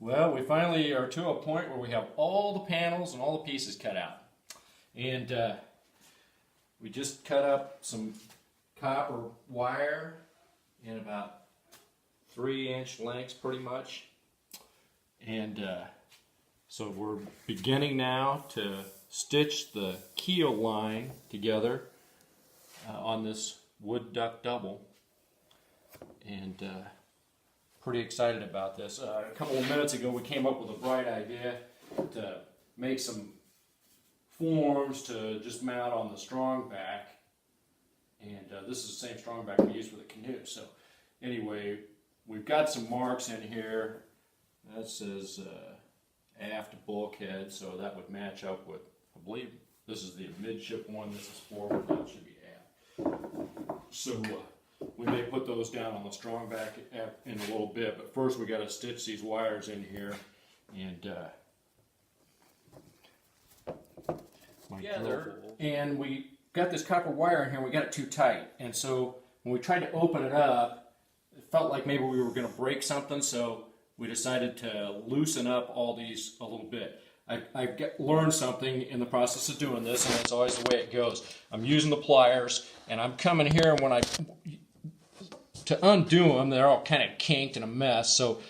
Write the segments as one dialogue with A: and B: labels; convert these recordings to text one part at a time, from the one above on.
A: Well, we finally are to a point where we have all the panels and all the pieces cut out. And we just cut up some copper wire in about 3-inch lengths pretty much. And so we're beginning now to stitch the keel line together on this wood duck double. And pretty excited about this. A couple of minutes ago we came up with a bright idea to make some forms to just mount on the strong back, and this is the same strong back we used for the canoe. So anyway, we've got some marks in here. That says aft bulkhead, so that would match up with, I believe this is the midship one, this is forward, that should be aft. So we may put those down on the strong back in a little bit, but first we got to stitch these wires in here and together. And we got this copper wire in here, and we got it too tight. And so when we tried to open it up, it felt like maybe we were going to break something, so we decided to loosen up all these a little bit. I've learned something in the process of doing this, and it's always the way it goes. I'm using the pliers, and I'm coming here, and when to undo them, they're all kind of kinked and a mess, so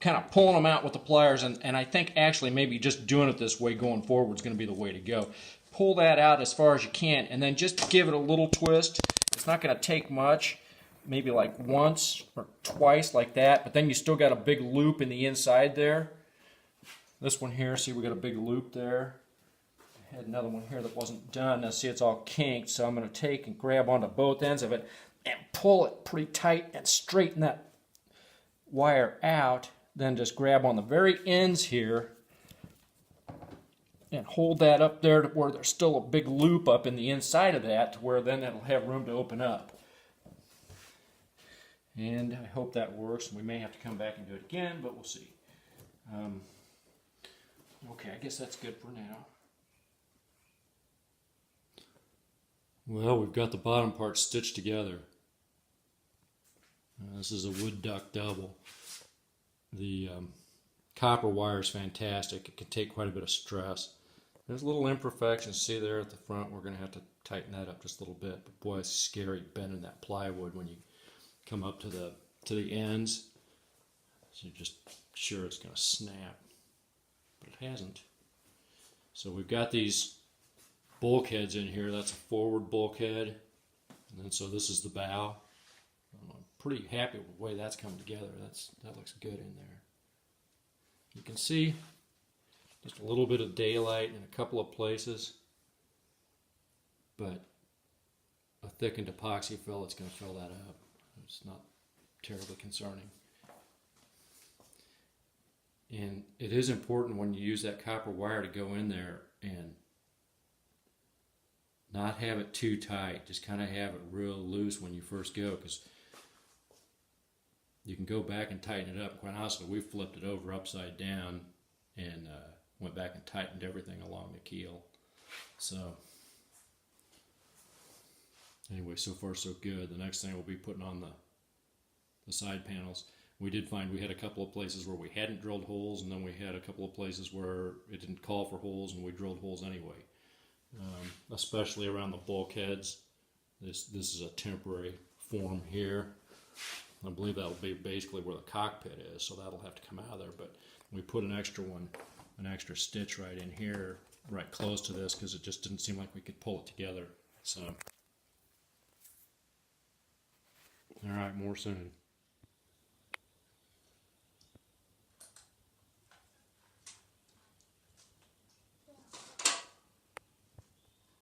A: kind of pulling them out with the pliers, and I think actually maybe just doing it this way going forward is going to be the way to go. Pull that out as far as you can, and then just give it a little twist. It's not going to take much, maybe like once or twice like that, but then you still got a big loop in the inside there. This one here, see we got a big loop there. I had another one here that wasn't done. Now see it's all kinked, so I'm going to take and grab onto both ends of it and pull it pretty tight and straighten that wire out. Then just grab on the very ends here and hold that up there to where there's still a big loop up in the inside of that, to where then it'll have room to open up. And I hope that works. We may have to come back and do it again, but we'll see. Okay, I guess that's good for now. Well, we've got the bottom part stitched together. This is a wood duck double. The copper wire is fantastic. It can take quite a bit of stress. There's little imperfections, see there at the front. We're going to have to tighten that up just a little bit. But boy, it's scary bending that plywood when you come up to the ends. So you're just sure it's going to snap. But it hasn't. So we've got these bulkheads in here. That's a forward bulkhead. And then so this is the bow. I'm pretty happy with the way that's come together. That looks good in there. You can see just a little bit of daylight in a couple of places, but a thickened epoxy fill is going to fill that up. It's not terribly concerning. And it is important when you use that copper wire to go in there and not have it too tight. Just kind of have it real loose when you first go, because you can go back and tighten it up. Quite honestly, we flipped it over upside down and went back and tightened everything along the keel. So anyway, so far so good. The next thing we'll be putting on the side panels. We did find we had a couple of places where we hadn't drilled holes, and then we had a couple of places where it didn't call for holes, and we drilled holes anyway. Especially around the bulkheads. This is a temporary form here. I believe that'll be basically where the cockpit is, so that'll have to come out of there. But we put an extra stitch right in here, right close to this, because it just didn't seem like we could pull it together. So, all right, more soon.